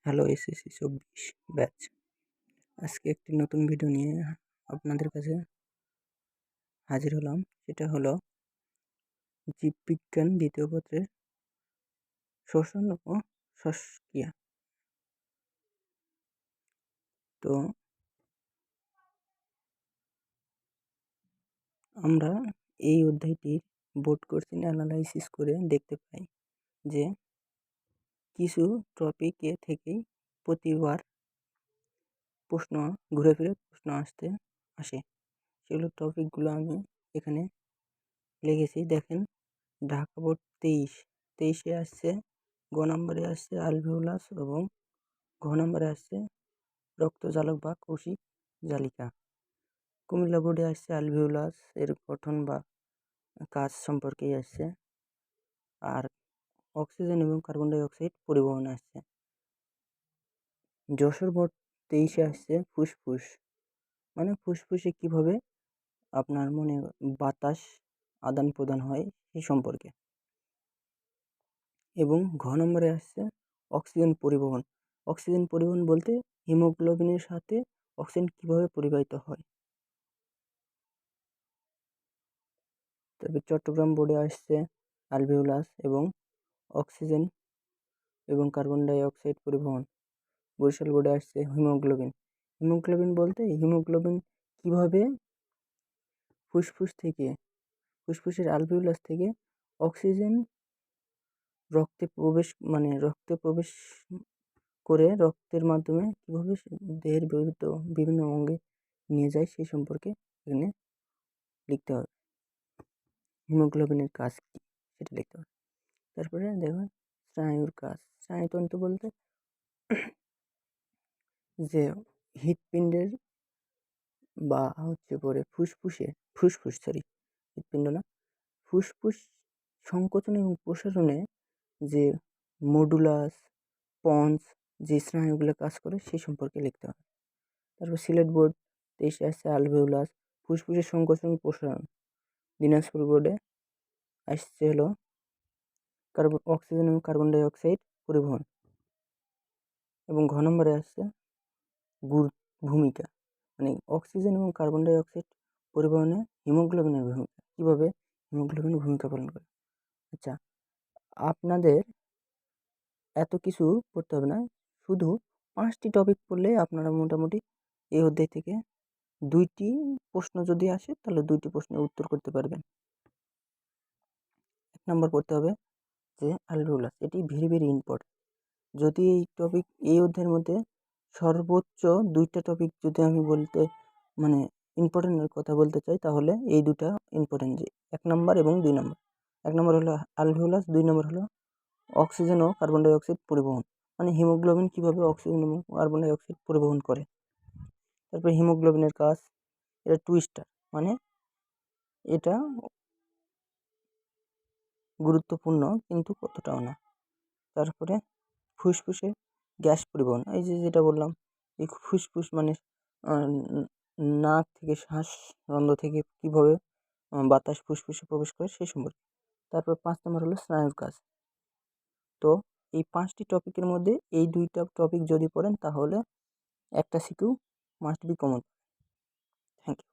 Hello SSC 24 batch. আজকে একটি নতুন ভিডিও নিয়ে আপনাদের কাছে হাজির হলাম। সেটা হলো জীববিজ্ঞান দ্বিতীয় পত্রের শ্বসন ও শ্বাসক্রিয়া। তো আমরা এই অধ্যায়টির বোর্ড কোশ্চেন অ্যানালাইসিস করে দেখতে পাই যে কিছু টপিকে থেকেই প্রতিবার প্রশ্ন ঘুরে ফিরে প্রশ্ন আসে। সেগুলো টপিকগুলো আমি এখানে লিখেছি। দেখেন, ঢাকা বোর্ড 23-23 আসছে, গ নম্বরে আসছে আলভিওলাস এবং ঘ নম্বরে আসছে রক্তজালক বা কৌশিক জালিকা। কুমিল্লা বোর্ডে আসছে আলভিওলাস এর গঠন বা কাজ সম্পর্কেই আসছে, আর অক্সিজেন এবং কার্বন ডাই অক্সাইড পরিবহন আসছে। যশোর বোর্ড 23 আসছে ফুসফুস, মানে ফুসফুসে কিভাবে আপনার বাতাস আদান প্রদান হয় সেই সম্পর্কে। এবং ঘ নম্বরে আসছে অক্সিজেন পরিবহন। অক্সিজেন পরিবহন বলতে হিমোগ্লোবিনের সাথে অক্সিজেন কিভাবে পরিবাহিত হয়। তারপর চট্টগ্রাম বোর্ডে আসছে অ্যালভিওলাস এবং অক্সিজেন এবং কার্বন ডাই অক্সাইড পরিবহন। বরিশাল বোর্ডে আসছে হিমোগ্লোবিন। হিমোগ্লোবিন বলতে হিমোগ্লোবিন কিভাবে ফুসফুসের অ্যালভিওলাস থেকে অক্সিজেন রক্তে প্রবেশ করে রক্তের মাধ্যমে কীভাবে দেহের বিভিন্ন অঙ্গে নিয়ে যায় সেই সম্পর্কে এখানে লিখতে হবে। হিমোগ্লোবিনের কাজ কী সেটা লিখতে হবে। তারপরে দেখুন স্নায়ুর কাজ। স্নায়ুতন্ত্র বলতে যে হৃৎপিণ্ডের বা ফুসফুস হৃৎপিণ্ড না, ফুসফুস সংকোচন এবং প্রসারণে যে মডুলাস পন্স যে স্নায়ুগুলো কাজ করে সেই সম্পর্কে লিখতে হবে। তারপর সিলেট বোর্ড 23 আসছে আলভিওলাস, ফুসফুসের সংকোচন প্রসারণ। দিনাজপুর বোর্ডে আসছে হলো অক্সিজেন এবং কার্বন ডাই অক্সাইড পরিবহন। এবং ঘ নম্বরে আসছে ভূমিকা, অক্সিজেন এবং কার্বন ডাই অক্সাইড পরিবহনে হিমোগ্লোবিনের ভূমিকা, কীভাবে হিমোগ্লোবিন ভূমিকা পালন করে। আচ্ছা, আপনাদের এত কিছু পড়তে হবে না, শুধু 5টি টপিক পড়লেই আপনারা মোটামুটি এই অধ্যায় থেকে 2টি প্রশ্ন যদি আসে তাহলে 2টি প্রশ্নের উত্তর করতে পারবেন। 1 নম্বর পড়তে হবে যে অ্যালভিওলাস, এটি ভেরি ভেরি ইম্পর্টেন্ট। যদি এই অধ্যায়ের মধ্যে সর্বোচ্চ 2টা টপিক যদি আমি ইম্পর্টেন্টের কথা বলতে চাই তাহলে এই 2টা ইম্পর্টেন্ট, যে 1 নম্বর এবং 2 নম্বর। 1 নম্বর হলো অ্যালভিওলাস, 2 নম্বর হলো অক্সিজেন ও কার্বন ডাই অক্সাইড পরিবহন, হিমোগ্লোবিন কীভাবে অক্সিজেন এবং কার্বন ডাই অক্সাইড পরিবহন করে। তারপরে হিমোগ্লোবিনের কাজ, এটা 2 স্টার, এটা গুরুত্বপূর্ণ কিন্তু কতটাও না। তারপরে ফুসফুসে গ্যাস পরিবহন, এই যেটা বললাম, এই ফুসফুস নাক থেকে শ্বাসরন্ধ্র থেকে কীভাবে বাতাস ফুসফুসে প্রবেশ করে সেই সম্পর্কে। তারপর 5 নম্বর হলো স্নায়ুর কাজ। তো এই 5টি টপিকের মধ্যে এই 2টা টপিক যদি পড়েন তাহলে একটা CQ must be common. Thank you.